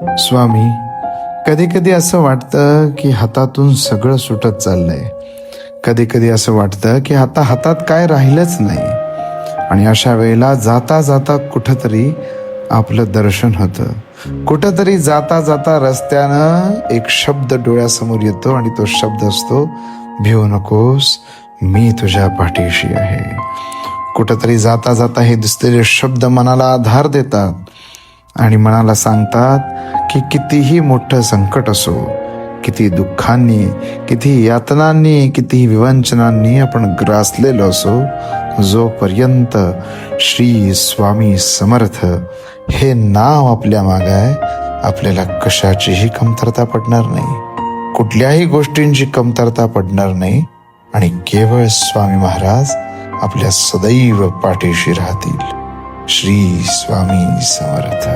स्वामी, कधी कधी असं वाटतं की हातातून सगळं सुटत चाललंय. कधी कधी असं वाटतं की आता हातात काय राहिलंच नाही. आणि अशा वेळेला जाता जाता कुठंतरी आपलं दर्शन होतं. कुठंतरी जाता जाता रस्त्यानं एक शब्द डोळ्यासमोर येतो आणि तो शब्द असतो, भिवू नकोस, मी तुझ्या पाठीशी आहे. कुठंतरी जाता जाता हे दिसलेले शब्द मनाला आधार देतात आणि मनाला सांगतात की कितीही मोठं संकट असो, किती दुःखांनी, किती यातनांनी, किती विवंचनांनी आपण ग्रासलेलो असो, जोपर्यंत श्री स्वामी समर्थ हे नाव आपल्या मागे आहे, आपल्याला कशाचीही कमतरता पडणार नाही, कुठल्याही गोष्टींची कमतरता पडणार नाही. आणि केवळ स्वामी महाराज आपल्या सदैव पाठीशी राहतील. श्री स्वामी समर्थ.